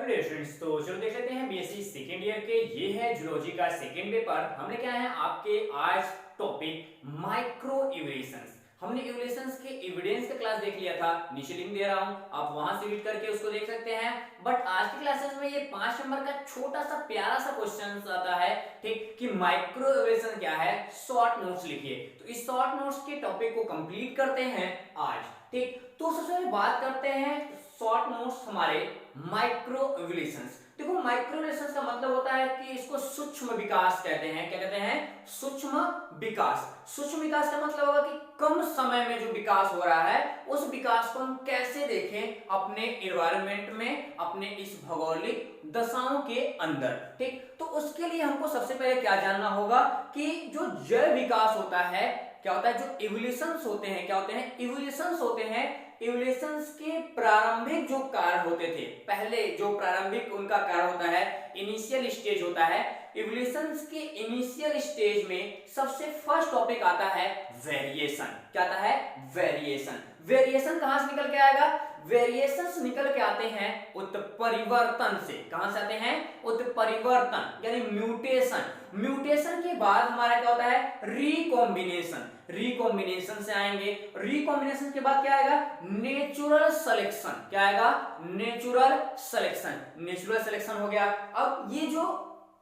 Hello students, तो चलो देख लेते हैं बीएससी सेकेंड ईयर के। ये है जूलॉजी का सेकेंड पेपर। हमने क्या है आपके आज टॉपिक माइक्रो इवोल्यूशंस। हमने इवोल्यूशंस के एविडेंस का क्लास देख लिया था, नीचे लिंक दे रहा हूं, आप वहां से रीड करके उसको देख सकते हैं। बट आज की क्लासेस में ये 5 नंबर का छोटा सा प्यारा सा क्वेश्चन आता है, ठीक, कि माइक्रो इवोल्यूशन क्या है, शॉर्ट नोट्स लिखिए। तो इस शॉर्ट नोट्स के टॉपिक को कंप्लीट करते हैं आज, ठीक। तो सबसे पहले बात करते हैं शॉर्ट नोट्स हमारे माइक्रो इवोल्यूशंस। देखो माइक्रो इवोल्यूशंस का मतलब होता है कि इसको सूक्ष्म विकास कहते हैं। क्या कहते हैं? सूक्ष्म विकास। सूक्ष्म विकास का मतलब होगा कि कम समय में जो विकास हो रहा है उस विकास को हम कैसे देखें अपने एनवायरनमेंट में, अपने इस भौगोलिक दशाओं के अंदर, ठीक। तो उसके लिए हमको सबसे पहले क्या जानना होगा कि जो जैव विकास होता है क्या होता है, जो इवोल्यूशंस होते हैं, क्या होते हैं? इवोल्यूशंस होते हैं। इवोल्यूशंस के प्रारंभिक जो कार्य होते थे, पहले जो प्रारंभिक उनका कार्य होता है, इनिशियल स्टेज होता है। इवोल्यूशंस के इनिशियल स्टेज में सबसे फर्स्ट टॉपिक आता है वेरिएशन। क्या आता है? वेरिएशन। वेरिएशन कहां से निकल के आएगा? वेरिएशंस निकल के आते हैं उत्परिवर्तन से। कहां से आते हैं? उत्परिवर्तन यानी म्यूटेशन। म्यूटेशन के बाद हमारा क्या होता है? रिकॉम्बिनेशन। रिकॉम्बिनेशन से आएंगे। रिकॉम्बिनेशन के बाद क्या आएगा? Natural selection. क्या आएगा? Natural selection. नेचुरल सिलेक्शन हो गया। अब ये जो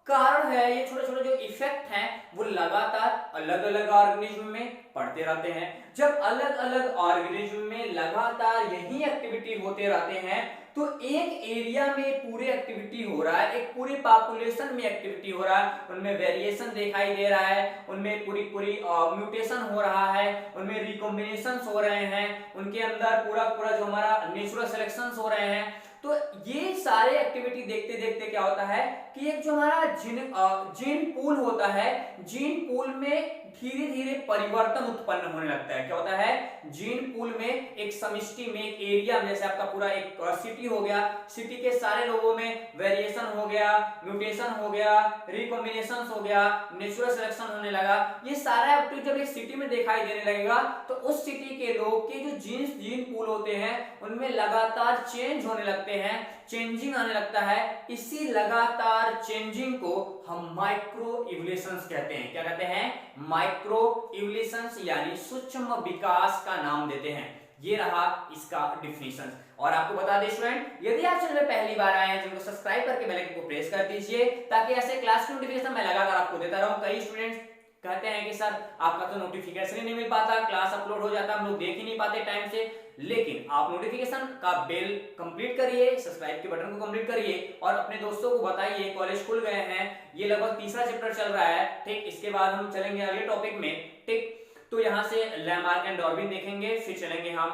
कारण है, ये छोटे छोटे जो इफेक्ट हैं वो लगातार अलग अलग ऑर्गेनिज्म में पड़ते रहते हैं। जब अलग अलग ऑर्गेनिज्म में लगातार यही एक्टिविटी होते रहते हैं तो एक एरिया में पूरे एक्टिविटी हो रहा है, एक पूरी पॉपुलेशन में एक्टिविटी हो रहा है, उनमें वेरिएशन दिखाई दे रहा है, उनमें पूरी म्यूटेशन हो रहा है, उनमें रिकॉम्बिनेशन हो रहे हैं, उनके अंदर पूरा पूरा जो हमारा नेचुरल सिलेक्शन हो रहे हैं। तो ये सारे एक्टिविटी देखते देखते क्या होता है कि एक जो हमारा जीन पूल होता है, जीन पूल में धीरे धीरे परिवर्तन उत्पन्न होने लगता है। क्या होता है? जीन पूल में एक समष्टि में, एक एरिया में, जैसे आपका पूरा एक सिटी हो गया, सिटी के सारे लोगों में वेरिएशन हो गया, म्यूटेशन हो गया, रिकॉम्बिनेशन हो गया, नेचुरल सिलेक्शन होने लगा। ये सारा एक्टिविटी जब एक सिटी में दिखाई देने लगेगा तो उस सिटी के लोग के जो जीन पूल होते हैं उनमें लगातार चेंज होने लगते हैं, चेंजिंग आने लगता है। इसी लगातार चेंजिंग को हम माइक्रो इवोल्यूशंस कहते हैं। क्या कहते हैं? माइक्रो इवोल्यूशंस यानी सूक्ष्म विकास का नाम देते हैं। ये रहा इसका डिफिनीशन। और आपको बता दें स्टूडेंट, यदि आप चैनल में पहली बार आए हैं जिनको सब्सक्राइब करके बेल आइकन को प्रेस कर दीजिए ताकि ऐसे क्लास की नोटिफिकेशन मैं लगातार आपको देता रहूं। कई स्टूडेंट्स कहते हैं कि सर आपका तो नोटिफिकेशन ही नहीं मिल पाता, क्लास अपलोड हो जाता, हम लोग देख ही नहीं पाते टाइम से। लेकिन आप नोटिफिकेशन का बेल कंप्लीट करिए, सब्सक्राइब के बटन को कंप्लीट करिए और अपने दोस्तों को बताइए। कॉलेज खुल गए हैं, ये लगभग तीसरा चैप्टर चल रहा है, ठीक। इसके बाद हम चलेंगे अगले टॉपिक में, ठीक। तो यहाँ से लैमार्क एंड डार्विन देखेंगे, फिर चलेंगे हम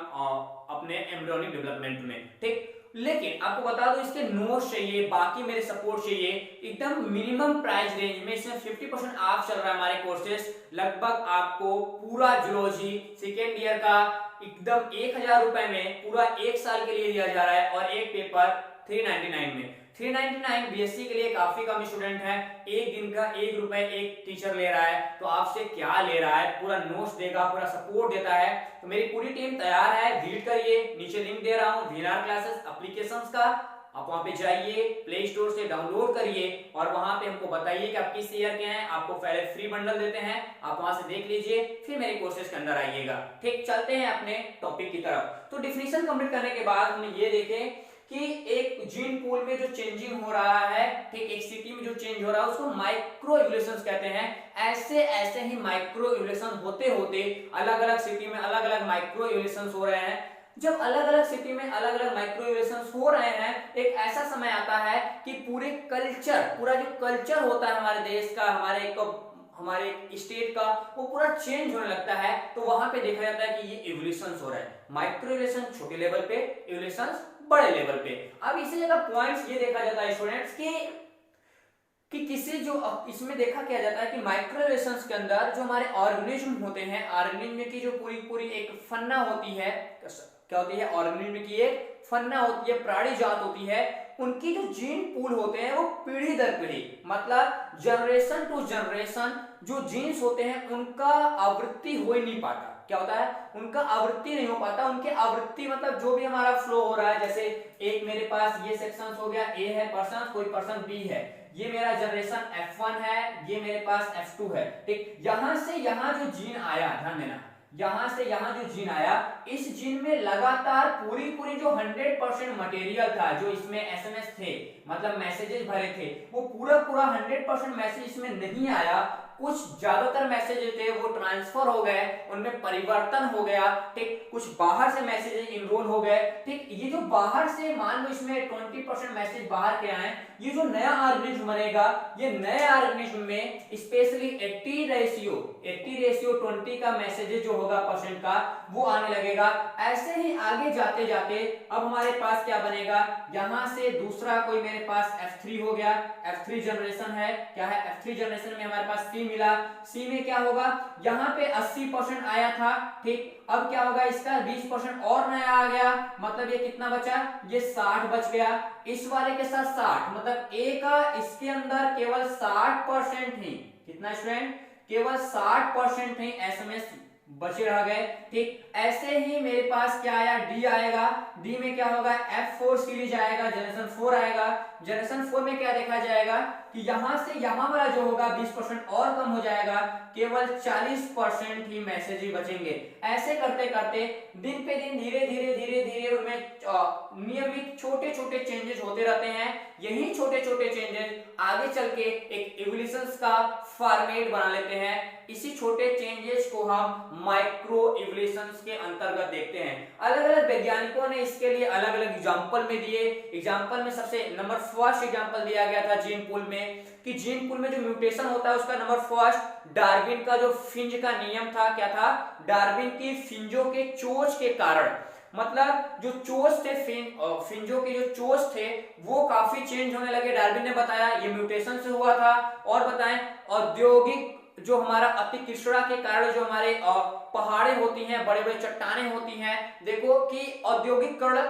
अपने एम्ब्रियोनिक डेवलपमेंट में, ठीक। लेकिन आपको बता दो इसके नोट्स चाहिए, बाकी मेरे सपोर्ट चाहिए एकदम मिनिमम प्राइस रेंज में। इसमें 50% ऑफ चल रहा है हमारे कोर्सेज। लगभग आपको पूरा जूलॉजी सेकेंड ईयर का एकदम 1000 रुपए में पूरा 1 साल के लिए दिया जा रहा है और एक पेपर 399 में। 399 बीएससी के लिए काफी कम स्टूडेंट है, एक दिन का 1 रुपए एक टीचर ले रहा है। तो आपसे क्या ले रहा है? पूरा नोट्स देगा, पूरा सपोर्ट देता है। तो मेरी पूरी टीम तैयार है, विजिट करिए, नीचे लिंक दे रहा हूं वीआर क्लासेस एप्लीकेशंस का। आप वहां पे जाइए, प्ले स्टोर से डाउनलोड करिए और वहां पे हमको बताइए कि आप किस ईयर के हैं। आपको पहले फ्री बंडल देते हैं, आप वहां से देख लीजिए, फिर मेरे कोर्सेज के अंदर आइएगा, ठीक। चलते हैं अपने टॉपिक की तरफ। तो डिफिनीशन कंप्लीट करने के बाद हमने ये देखे कि एक जीन पूल में जो चेंजिंग हो रहा है, ठीक, एक सिटी में जो चेंज हो रहा है उसको माइक्रो इवोल्यूशंस कहते हैं। ऐसे ऐसे ही माइक्रो इवोल्यूशन होते होते अलग अलग सिटी में अलग अलग माइक्रो इवोल्यूशंस हो रहे हैं। जब अलग अलग सिटी में अलग अलग माइक्रो इवोल्यूशंस हो रहे हैं, एक ऐसा समय आता है कि पूरे कल्चर, पूरा जो कल्चर होता है हमारे देश का, हमारे स्टेट का, वो पूरा चेंज होने लगता है। तो वहां पे देखा जाता है कि ये इवोल्यूशन हो रहा है। माइक्रो इवोल्यूशन छोटे लेवल पे, इवोल्यूशन बड़े लेवल पे। अब इसी जगह पॉइंट्स ये देखा जाता है स्टूडेंट्स कि किसी जो इसमें देखा क्या जाता है कि माइक्रो इवोल्यूशंस के अंदर जो हमारे ऑर्गेनिज्म होते हैं, ऑर्गेनिज्म की जो पूरी पूरी एक फन्ना होती है, क्या होती है? ऑर्गेनिज्म की एक फन्ना होती है, प्राणी जात होती है, उनकी जो जीन पूल होते हैं वो पीढ़ी दर पीढ़ी, मतलब जनरेशन टू जनरेशन जो जीन्स होते हैं उनका आवृत्ति हो ही नहीं पाता। क्या होता है, उनका आवृत्ति नहीं हो पाता। उनके आवृत्ति मतलब जो भी हमारा फ्लो हो रहा है, जैसे एक मेरे पास ये सेक्शन हो गया, ए है पर्सन, कोई पर्सन बी है, ये मेरा जनरेशन F1 है, ये मेरे पास F2 है, ठीक। यहां से यहां जो जीन आया, ध्यान देना, यहां से यहां जो जीन आया, इस जीन में लगातार पूरी पूरी जो 100% मटेरियल था, जो इसमें एसएमएस थे, मतलब मैसेजेस भरे थे, वो पूरा पूरा 100% मैसेज इसमें नहीं आया। कुछ ज्यादातर मैसेजेस थे वो ट्रांसफर हो गए, उनमें परिवर्तन हो गया, ठीक। कुछ बाहर से मैसेजेस इनरोल हो गए, ठीक। ये जो बाहर से, मान लो इसमें 20% मैसेज बाहर के आए, ये जो नया ऑर्गेनिज्म बनेगा, ये नए ऑर्गेनिज्म में स्पेशली 80:20 का मैसेज जो होगा परसेंट का, वो आने लगेगा। ऐसे ही आगे जाते जाते अब हमारे पास क्या बनेगा, यहां से दूसरा कोई मेरे पास F3 हो गया, F3 जनरेशन है, क्या है, F3 जनरेशन में हमारे पास C मिला, C में क्या होगा, यहाँ पे 80% आया था, ठीक। अब क्या होगा, इसका 20% और नया आ गया, मतलब ये कितना बचा, ये 60 बच गया, इस वाले के साथ 60, मतलब A का इसके अंदर केवल 60% ही, कितना स्टूडेंट, केवल 60% ही एसएमएस बचे रह गए, ठीक। ऐसे ही मेरे पास क्या आया, डी आएगा, डी में क्या होगा, F4 सीरीज आएगा, जनरेशन 4 आएगा। जनरेशन 4 में क्या देखा जाएगा कि यहां से यहां वाला जो होगा 20% और कम हो जाएगा, केवल 40% ही मैसेज ही बचेंगे। ऐसे करते करते दिन पे दिन धीरे धीरे धीरे धीरे उनमें नियमित छोटे छोटे चेंजेस होते रहते हैं। यही छोटे छोटे चेंजेस आगे चल के एक इवोल्यूशंस का फॉर्मेट बना लेते हैं। इसी छोटे चेंजेस को हम माइक्रो इवोल्यूशंस के अंतर्गत देखते हैं। अलग अलग वैज्ञानिकों ने इसके लिए अलग अलग एग्जांपल में दिए। एग्जांपल में सबसे नंबर फर्स्ट एग्जांपल दिया गया था जीन पूल में, कि जीन पूल में जो म्यूटेशन होता है उसका नंबर फर्स्ट डार्विन का जो फिंच का नियम था, क्या था, डार्विन की फिंजों के चोंच के कारण, मतलब जो चोंच थे, फिंजों के जो चोंच थे वो काफी चेंज होने लगे। डार्विन ने बताया ये म्यूटेशन से हुआ था। और बताएं, औद्योगिक जो हमारा अतिकृष्णा के कारण जो हमारे पहाड़े होती हैं, बड़े बड़े चट्टाने होती हैं, देखो कि औद्योगिकरण,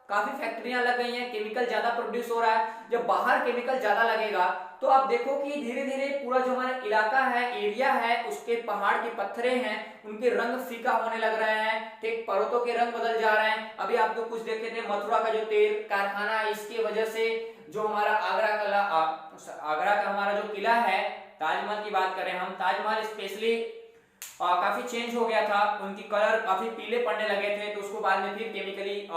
काफी फैक्ट्रियां लग गई हैं, केमिकल ज्यादा प्रोड्यूस हो रहा है। जब बाहर केमिकल ज्यादा लगेगा तो आप देखो कि धीरे धीरे पूरा जो हमारा इलाका है, एरिया है, उसके पहाड़ के पत्थरे हैं, उनके रंग फीका होने लग रहे हैं, ठीक, पर्वतों के रंग बदल जा रहे हैं। अभी आप लोग कुछ देखे थे मथुरा का जो तेल कारखाना है, इसकी वजह से जो हमारा आगरा का हमारा जो किला है, ताजमहल की बात करें हम, ताजमहल स्पेशली काफी चेंज हो गया था, उनकी कलर काफी पीले पड़ने लगे थे, तो उसको बाद में फिर केमिकली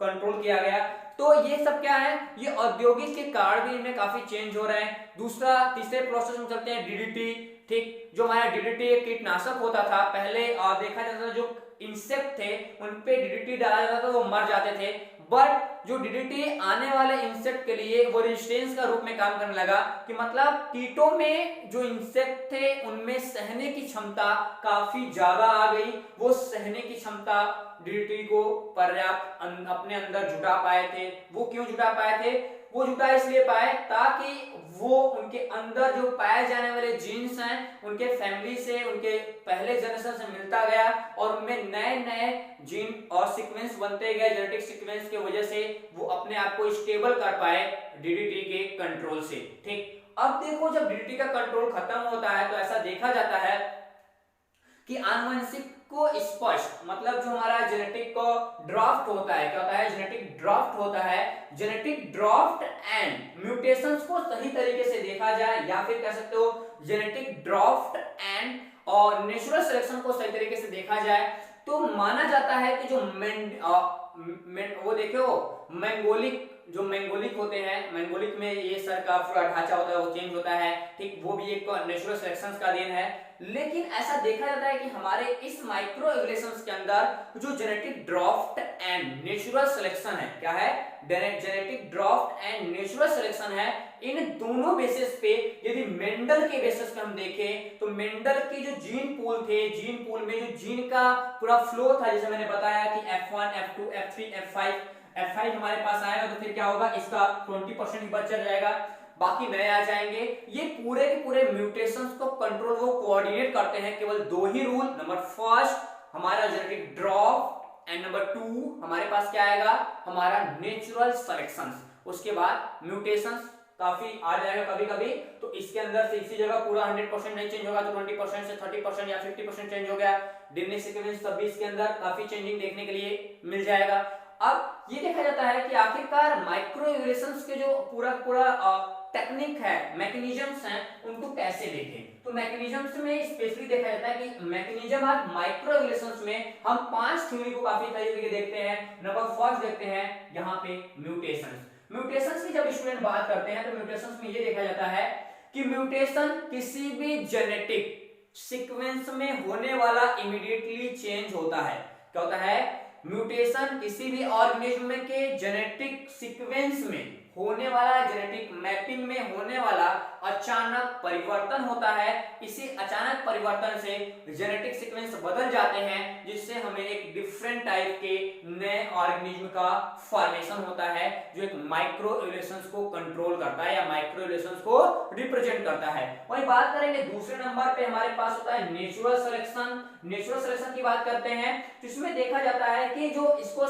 कंट्रोल किया गया। तो ये सब क्या है, ये औद्योगिक के कारण भी इनमें काफी चेंज हो रहे हैं। दूसरा तीसरे प्रोसेस में चलते हैं, डीडीटी, ठीक। जो हमारा डीडीटी एक कीटनाशक होता था, पहले देखा जाता था जो इंसेक्ट थे उन पे डीडीटी डाला जाता था, वो मर जाते थे। बट जो डीडीटी आने वाले इंसेक्ट के लिए वो रेजिस्टेंस का रूप में काम करने लगा, कि मतलब कीटों में जो इंसेक्ट थे उनमें सहने की क्षमता काफी ज्यादा आ गई। वो सहने की क्षमता डीडीटी को पर्याप्त अपने अंदर जुटा पाए थे। वो क्यों जुटा पाए थे, वो जुटा इसलिए पाए ताकि वो उनके अंदर जो पाए जाने वाले जीन्स हैं उनके फैमिली से, उनके पहले जनरेशन से मिलता गया, और उनमें नए नए जीन और सीक्वेंस बनते गए। जेनेटिक सीक्वेंस की वजह से वो अपने आप को स्टेबल कर पाए डीडीटी के कंट्रोल से, ठीक। अब देखो, जब डीडीटी का कंट्रोल खत्म होता है तो ऐसा देखा जाता है कि आनुवंशिक को स्पष्ट, मतलब जो हमारा जेनेटिक को ड्राफ्ट होता है, क्या होता है, जेनेटिक ड्राफ्ट होता है। जेनेटिक ड्राफ्ट एंड म्यूटेशंस को सही तरीके से देखा जाए, या फिर कह सकते हो जेनेटिक ड्राफ्ट एंड और नेचुरल सिलेक्शन को सही तरीके से देखा जाए, तो माना जाता है कि जो वो देखो मैंगोलिक होते हैं, मैंगोलिक में ये सर का पूरा ढांचा होता है, वो चेंज होता है, ठीक। वो भी एक नेचुरल सिलेक्शन का देन है। लेकिन ऐसा देखा जाता है कि हमारे इस माइक्रो इवोल्यूशंस के अंदर जो genetic draft and natural selection है, क्या है, genetic draft and natural selection है, इन दोनों बेसिस पे यदि मेंडल के बेसिस पे हम देखें तो मेंडल की जो जीन पूल थे, जीन पूल में जो जीन का पूरा फ्लो था, जैसे मैंने बताया कि F1, F2, F3, F5 हमारे पास आएगा तो फिर क्या होगा, इसका 20% ही बच जाएगा, बाकी नए आ जाएंगे। ये पूरे के पूरे म्यूटेशंस को कंट्रोल, वो कोऑर्डिनेट करते हैं केवल दो ही रूल। नंबर फर्स्ट हमारा जेनेटिक ड्रॉप एंड नंबर 2 हमारे पास क्या आएगा, हमारा नेचुरल सिलेक्शंस। उसके बाद म्यूटेशंस काफी आ जाएगा कभी कभी, तो इसके अंदर से इसी जगह पूरा 100% नहीं चेंज होगा तो 20% से 30% या 50% चेंज हो गया। डिमनिक सीक्वेंस तब भी इसके अंदर काफी चेंजिंग देखने के लिए मिल जाएगा। अब ये देखा जाता है कि आखिरकार माइक्रो इवोल्यूशंस के जो पूरा पूरा टेक्निक है, मैकेनिज्म्स हैं, उनको कैसे देखें। तो मैकेनिज्म्स में स्पेशली देखा जाता है कि मैकेनिज्म ऑफ माइक्रो इवोल्यूशंस में हम 5 थ्योरी को काफी तरीके से देखते हैं। नंबर फर्स्ट देखते हैं यहाँ पे म्यूटेशंस। म्यूटेशंस की जब स्टूडेंट बात करते हैं तो म्यूटेशंस में ये देखा जाता है कि म्यूटेशन किसी भी जेनेटिक सीक्वेंस में होने वाला इमीडिएटली चेंज होता है। क्या होता है? म्यूटेशन किसी भी ऑर्गेनिज्म के जेनेटिक सीक्वेंस में होने वाला, जेनेटिक मैपिंग में होने वाला अचानक परिवर्तन होता है। इसी अचानक परिवर्तन से जेनेटिक सीक्वेंस बदल जाते हैं, जिससे हमें एक डिफरेंट टाइप के नए ऑर्गेनिज्म का फॉर्मेशन होता है, जो एक माइक्रो इवोल्यूशंस को कंट्रोल करता है या माइक्रो इवोल्यूशंस को रिप्रेजेंट करता है। वही बात करेंगे दूसरे नंबर पे हमारे पास होता है नेचुरल सिलेक्शन। नेचुरल सिलेक्शन की बात करते हैं तो इसमें देखा जाता है कि जो इसको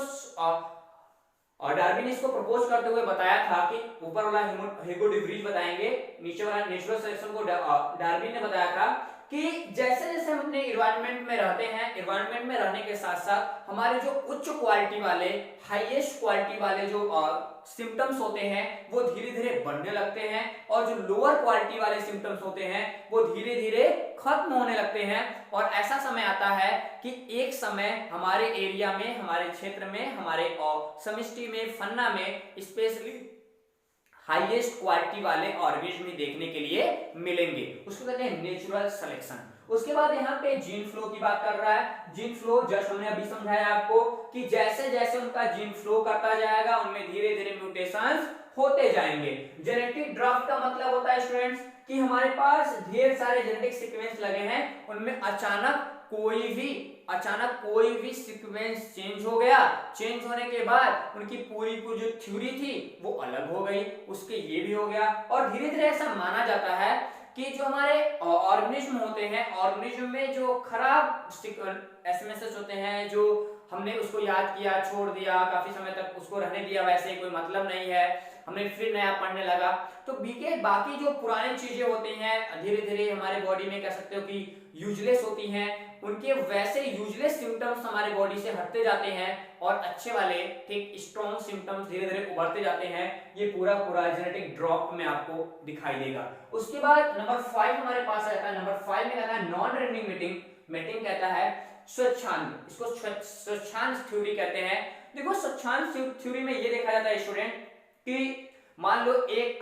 और डार्विन ने इसको प्रपोज करते हुए बताया था कि ऊपर वाला ह्यूगो डी व्रीज बताएंगे, नीचे वाला नेचुरल सिलेक्शन को डार्विन ने बताया था कि जैसे जैसे हम अपने एनवायरनमेंट में रहते हैं, एनवायरनमेंट में रहने के साथ साथ हमारे जो उच्च क्वालिटी वाले, हाईएस्ट क्वालिटी वाले जो सिम्टम्स होते हैं वो धीरे धीरे बढ़ने लगते हैं, और जो लोअर क्वालिटी वाले सिम्टम्स होते हैं वो धीरे धीरे खत्म होने लगते हैं। और ऐसा समय आता है कि एक समय हमारे एरिया में, हमारे क्षेत्र में, हमारे समष्टि में, फन्ना में स्पेशली हाईएस्ट क्वालिटी वाले ऑर्गेनिज्म देखने के लिए मिलेंगे। उसको कहते हैं नेचुरल सिलेक्शन। उसके बाद यहाँ पे जीन फ्लो की बात कर रहा है। जीन फ्लो जस्ट हमने अभी समझाया आपको कि जैसे जैसे उनका जीन फ्लो करता जाएगा उनमें धीरे धीरे म्यूटेशंस होते जाएंगे। जेनेटिक ड्राफ्ट का मतलब होता है स्टूडेंट्स कि हमारे पास ढेर सारे जेनेटिक सीक्वेंस लगे हैं, उनमें अचानक कोई भी सीक्वेंस चेंज हो गया। चेंज होने के बाद उनकी पूरी जो थ्योरी थी वो अलग हो गई, उसके ये भी हो गया। और धीरे धीरे ऐसा माना जाता है कि जो हमारे ऑर्गेनिज्म होते हैं, ऑर्गेनिज्म में जो खराब एसएमएसएस होते हैं, जो हमने उसको याद किया, छोड़ दिया, काफी समय तक उसको रहने दिया, वैसे कोई मतलब नहीं है, हमने फिर नया पढ़ने लगा, तो बाकी जो पुरानी चीजें होती हैं धीरे धीरे हमारे बॉडी में कह सकते हो कि यूजलेस होती हैं, उनके वैसे यूजलेस सिम्टम्स हमारे बॉडी से हटते जाते हैं और अच्छे वाले ठीक स्ट्रॉन्ग सिम्टम्स धीरे धीरे उभरते जाते हैं। ये पूरा जेनेटिक ड्रॉप में आपको दिखाई देगा। उसके बाद नंबर 5 हमारे पास आता है। नंबर 5 में कहता है नॉन रेंडमिंग मीटिंग कहता है स्वच्छांद, इसको स्वच्छांद थ्योरी कहते हैं। देखो स्वच्छांद थ्योरी में ये देखा जाता है स्टूडेंट कि मान लो एक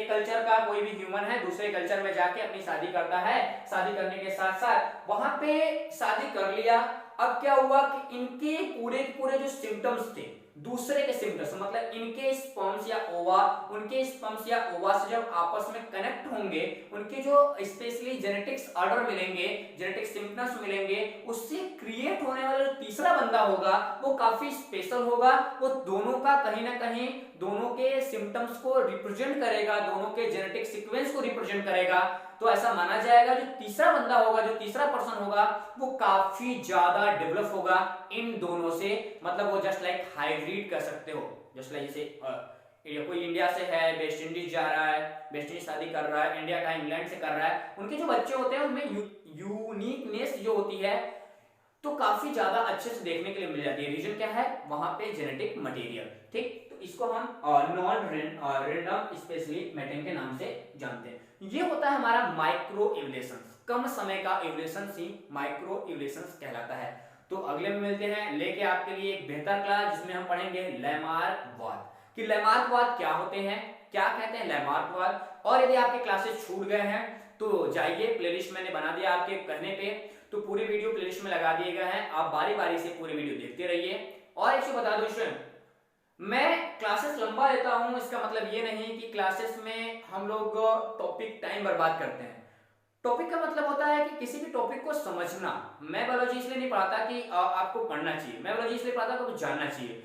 कल्चर का कोई भी ह्यूमन है दूसरे कल्चर में जाके अपनी शादी करता है, शादी करने के साथ साथ वहां पे शादी कर लिया। अब क्या हुआ कि इनके पूरे जो सिम्टम्स थे दूसरे के सिम्टम्स, मतलब इनके स्पर्म्स या ओवा उनके स्पर्म्स या ओवा से जब आपस में कनेक्ट होंगे, उनके जो स्पेशली जेनेटिक्स ऑर्डर मिलेंगे, जेनेटिक सिम्टम्स मिलेंगे, उससे क्रिएट होने वाला जो तीसरा बंदा होगा वो काफी स्पेशल होगा। वो दोनों का कहीं ना कहीं दोनों के सिम्टम्स को रिप्रेजेंट करेगा, दोनों के जेनेटिक सीक्वेंस को रिप्रेजेंट करेगा। तो ऐसा माना जाएगा जो तीसरा बंदा होगा, जो तीसरा पर्सन होगा वो काफी ज्यादा डेवलप होगा इन दोनों से, मतलब वो जस्ट लाइक हाइब्रिड कर सकते हो। जस्ट लाइक जैसे कोई इंडिया से है, वेस्ट इंडीज जा रहा है, वेस्ट इंडीज शादी कर रहा है, इंडिया का इंग्लैंड से कर रहा है, उनके जो बच्चे होते हैं उनमें यूनिकनेस जो होती है तो काफी ज्यादा अच्छे से देखने के लिए मिल जाती है। रीजन क्या है? वहां पे जेनेटिक मटेरियल। ठीक, तो इसको हम नॉन रैंडम स्पेशली मैटिंग के नाम से जानते हैं। ये होता है हमारा माइक्रो इवोल्यूशंस, कम समय का इवोल्यूशंस ही माइक्रो इवोल्यूशंस कहलाता है। तो अगले में मिलते हैं लेके आपके लिए एक बेहतर क्लास जिसमें हम पढ़ेंगे लैमार्कवाद, कि लैमार्कवाद क्या होते हैं, क्या कहते हैं लैमार्कवाद। और यदि आपके क्लासेस छूट गए हैं तो जाइए, प्लेलिस्ट मैंने बना दिया आपके कहने पे, तो पूरे वीडियो प्लेलिस्ट में लगा दिए गए हैं, आप बारी बारी से पूरे वीडियो देखते रहिए। और एक चीज बता दो स्टूडेंट, मैं क्लासेस लंबा लेता हूं इसका मतलब ये नहीं कि क्लासेस में हम लोग टॉपिक टाइम बर्बाद करते हैं। टॉपिक का मतलब होता है कि किसी भी टॉपिक को समझना। मैं बायोलॉजी इसलिए नहीं पढ़ाता कि आपको पढ़ना चाहिए, मैं बायोलॉजी इसलिए पढ़ाता कि आपको जानना चाहिए।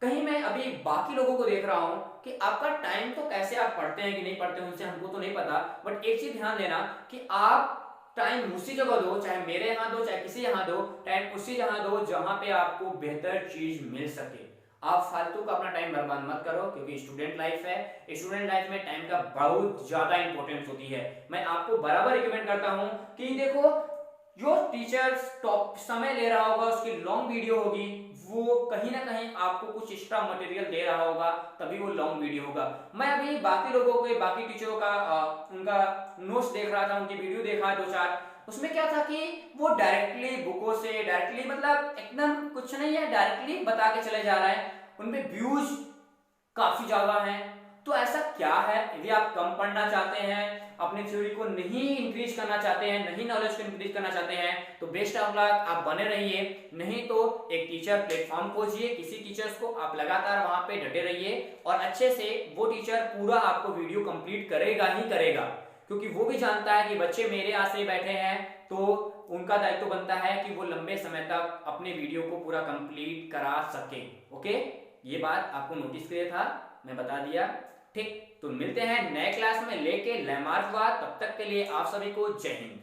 कहीं मैं अभी बाकी लोगों को देख रहा हूं कि आपका टाइम तो कैसे आप पढ़ते हैं कि नहीं पढ़ते हैं उनसे हमको तो नहीं पता, बट एक चीज ध्यान देना कि आप टाइम उसी जगह दो, चाहे मेरे यहाँ दो चाहे किसी यहाँ दो, टाइम उसी जगह दो जहां पे आपको बेहतर चीज मिल सके। आप फालतू का अपना टाइम बर्बाद मत करो, क्योंकि स्टूडेंट लाइफ है, स्टूडेंट लाइफ में टाइम का बहुत ज्यादा इंपॉर्टेंस होती है। मैं आपको बराबर रिकमेंड करता हूं कि देखो, जो टीचर्स टॉप समय ले रहा होगा, उसकी लॉन्ग वीडियो होगी, वो कहीं ना कहीं आपको कुछ एक्स्ट्रा मटेरियल दे रहा होगा, तभी वो लॉन्ग वीडियो होगा। मैं अभी बाकी लोगों के, बाकी टीचरों का उनका नोट्स देख रहा था, उनकी वीडियो देखा दो चार, उसमें क्या था कि वो डायरेक्टली बुकों से डायरेक्टली, मतलब एकदम कुछ नहीं है, डायरेक्टली बता के चले जा रहे हैं, उनपे व्यूज काफी ज्यादा हैं। तो ऐसा क्या है, यदि आप कम पढ़ना चाहते हैं, अपनी थ्योरी को नहीं इंक्रीज करना चाहते हैं, नहीं नॉलेज को इंक्रीज करना चाहते हैं, तो बेस्ट ऑफ लक, आप बने रहिए। नहीं तो एक टीचर प्लेटफॉर्म खोजिए, किसी टीचर्स को आप लगातार वहां पे डटे रहिए, और अच्छे से वो टीचर पूरा आपको वीडियो कंप्लीट करेगा ही करेगा, क्योंकि वो भी जानता है कि बच्चे मेरे आसरे बैठे हैं, तो उनका दायित्व बनता है कि वो लंबे समय तक अपने वीडियो को पूरा कंप्लीट करा सके। ओके, ये बात आपको नोटिस किया था, मैं बता दिया। ठीक, तो मिलते हैं नए क्लास में लेके लैमार्कवाद, तब तक के लिए आप सभी को जय हिंद।